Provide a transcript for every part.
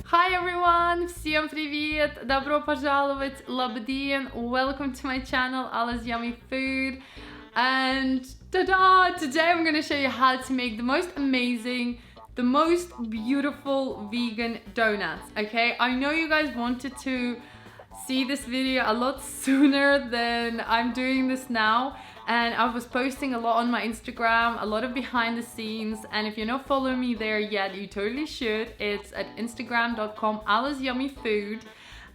Hi everyone! Всем привет! Добро пожаловать! Labdien! Welcome to my channel, AllasYummyFood. And ta-da! Today I'm going to show you how to make the most amazing, the most beautiful vegan donuts. Okay, I know you guys wanted to see this video a lot sooner than I'm doing this now, and I was posting a lot on my Instagram, a lot of behind the scenes, and if you're not following me there yet, you totally should. It's at instagram.com AllasYummyFood,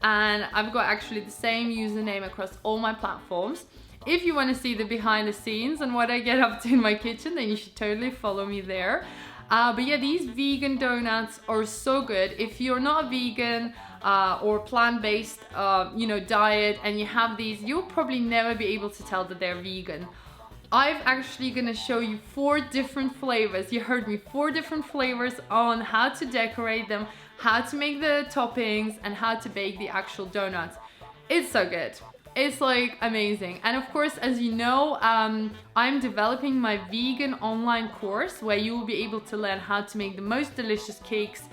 and I've got actually the same username across all my platforms. If you want to see the behind the scenes and what I get up to in my kitchen, then you should totally follow me there. But yeah, these vegan donuts are so good. If you're not a vegan or plant-based diet and you have these, you'll probably never be able to tell that they're vegan. I'm actually gonna show you 4 different flavors. You heard me, 4 different flavors on how to decorate them, how to make the toppings, and how to bake the actual donuts. It's so good. It's like amazing. And of course, as you know, I'm developing my vegan online course where you will be able to learn how to make the most delicious cakes,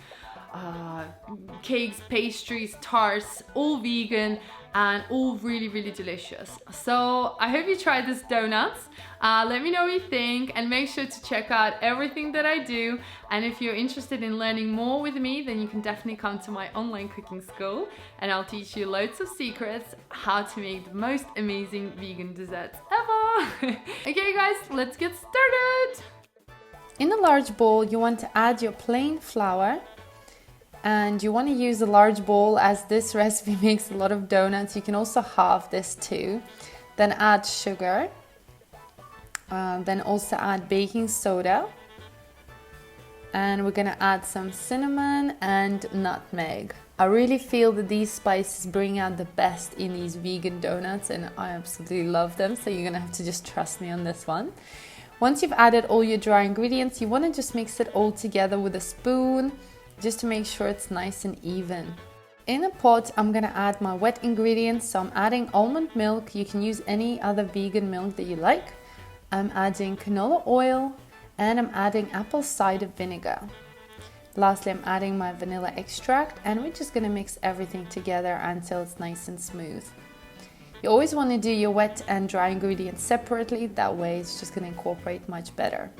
pastries, tarts, all vegan and all really, really delicious. So I hope you try this donuts. Let me know what you think and make sure to check out everything that I do. And if you're interested in learning more with me, then you can definitely come to my online cooking school and I'll teach you loads of secrets how to make the most amazing vegan desserts ever. Okay guys, let's get started. In a large bowl, you want to add your plain flour. And you want to use a large bowl as this recipe makes a lot of donuts. You can also halve this too. Then add sugar. Then also add baking soda. And we're going to add some cinnamon and nutmeg. I really feel that these spices bring out the best in these vegan donuts and I absolutely love them. So you're going to have to just trust me on this one. Once you've added all your dry ingredients, you want to just mix it all together with a spoon, just to make sure it's nice and even. In a pot, I'm gonna add my wet ingredients. So I'm adding almond milk. You can use any other vegan milk that you like. I'm adding canola oil and I'm adding apple cider vinegar. Lastly, I'm adding my vanilla extract and we're just gonna mix everything together until it's nice and smooth. You always want to do your wet and dry ingredients separately. That way it's just gonna incorporate much better.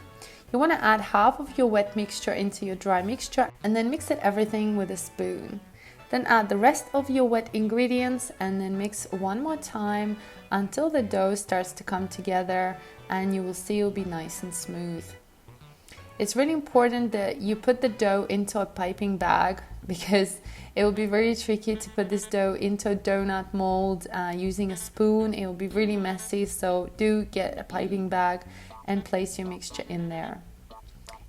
You want to add half of your wet mixture into your dry mixture and then mix it everything with a spoon. Then add the rest of your wet ingredients and then mix one more time until the dough starts to come together and you will see it will be nice and smooth. It's really important that you put the dough into a piping bag because it will be very tricky to put this dough into a donut mold using a spoon. It will be really messy, so do get a piping bag and place your mixture in there.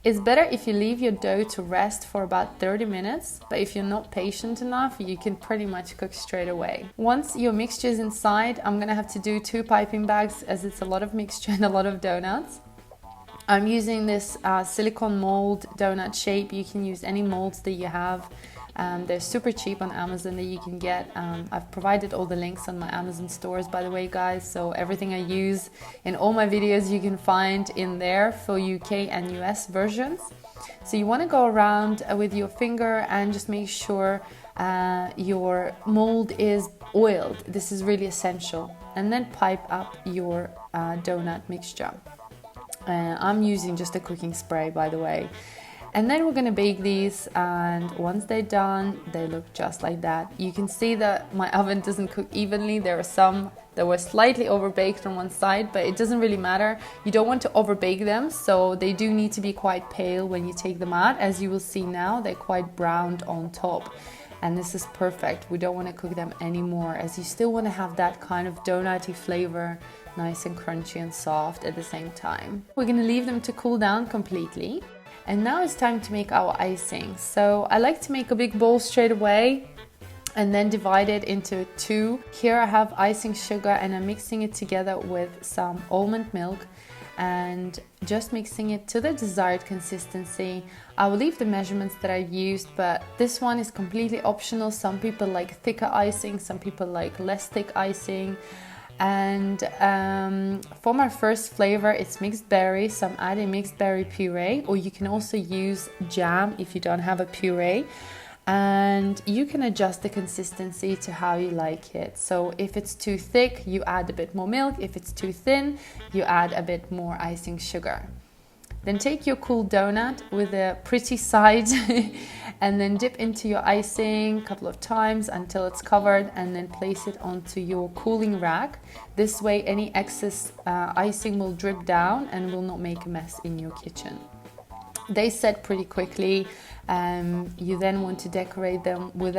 It's better if you leave your dough to rest for about 30 minutes, but if you're not patient enough, you can pretty much cook straight away. Once your mixture is inside, I'm gonna have to do 2 piping bags as it's a lot of mixture and a lot of donuts. I'm using this silicone mold donut shape. You can use any molds that you have. They're super cheap on Amazon that you can get. I've provided all the links on my Amazon stores, by the way, guys. So everything I use in all my videos you can find in there for UK and US versions. So you want to go around with your finger and just make sure your mold is oiled. This is really essential. And then pipe up your donut mixture. I'm using just a cooking spray, by the way. And then we're gonna bake these, and once they're done, they look just like that. You can see that my oven doesn't cook evenly. There are some that were slightly overbaked on one side, but it doesn't really matter. You don't want to overbake them, so they do need to be quite pale when you take them out. As you will see now, they're quite browned on top. And this is perfect. We don't want to cook them anymore, as you still want to have that kind of donutty flavor, nice and crunchy and soft at the same time. We're gonna leave them to cool down completely. And now it's time to make our icing. So I like to make a big bowl straight away and then divide it into 2. Here I have icing sugar and I'm mixing it together with some almond milk and just mixing it to the desired consistency. I will leave the measurements that I've used, but this one is completely optional. Some people like thicker icing, some people like less thick icing. And for my first flavor, it's mixed berry, so I'm adding mixed berry puree, or you can also use jam if you don't have a puree. And you can adjust the consistency to how you like it. So if it's too thick, you add a bit more milk. If it's too thin, you add a bit more icing sugar. Then take your cool donut with a pretty side and then dip into your icing a couple of times until it's covered, and then place it onto your cooling rack. This way any excess icing will drip down and will not make a mess in your kitchen. They set pretty quickly. You then want to decorate them with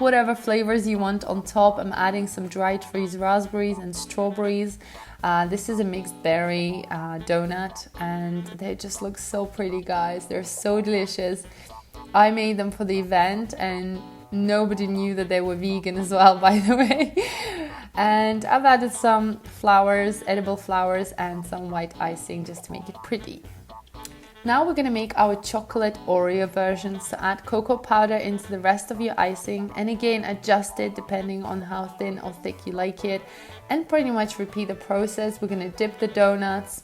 whatever flavors you want on top. I'm adding some dried freeze raspberries and strawberries. This is a mixed berry donut, and they just look so pretty, guys. They're so delicious. I made them for the event and nobody knew that they were vegan as well, by the way. And I've added some flowers, edible flowers, and some white icing just to make it pretty. Now we're going to make our chocolate Oreo version. So add cocoa powder into the rest of your icing, and again adjust it depending on how thin or thick you like it, and pretty much repeat the process. We're going to dip the donuts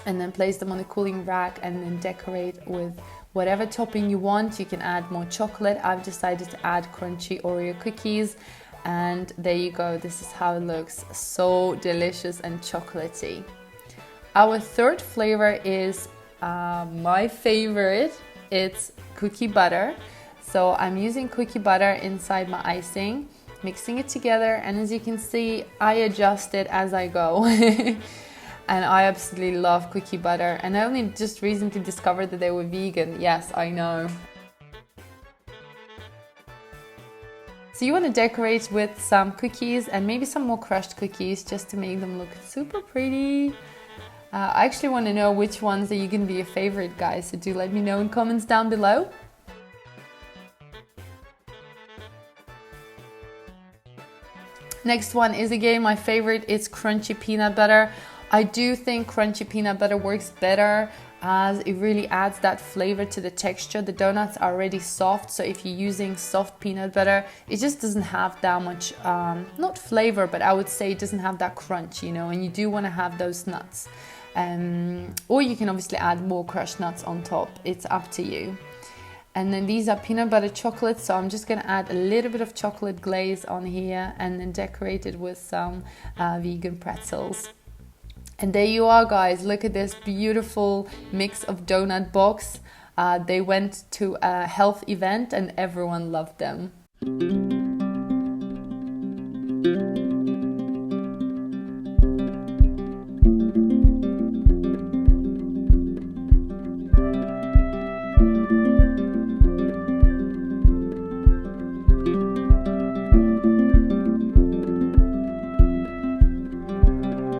and then place them on the cooling rack and then decorate with whatever topping you want. You can add more chocolate. I've decided to add crunchy Oreo cookies, and there you go. This is how it looks. So delicious and chocolatey. Our third flavor is my favorite. It's cookie butter. So I'm using cookie butter inside my icing, mixing it together, and as you can see, I adjust it as I go. And I absolutely love cookie butter, and I only just recently discovered that they were vegan. Yes, I know. So you want to decorate with some cookies and maybe some more crushed cookies just to make them look super pretty. I actually want to know which ones are you going to be your favorite, guys, so do let me know in comments down below. Next one is again my favorite. It's crunchy peanut butter. I do think crunchy peanut butter works better as it really adds that flavor to the texture. The donuts are already soft, so if you're using soft peanut butter, it just doesn't have that much, not flavor, but I would say it doesn't have that crunch, you know, and you do want to have those nuts. Or you can obviously add more crushed nuts on top. It's up to you. And then these are peanut butter chocolates, so I'm just going to add a little bit of chocolate glaze on here and then decorate it with some vegan pretzels. And there you are, guys. Look at this beautiful mix of donut box. They went to a health event and everyone loved them.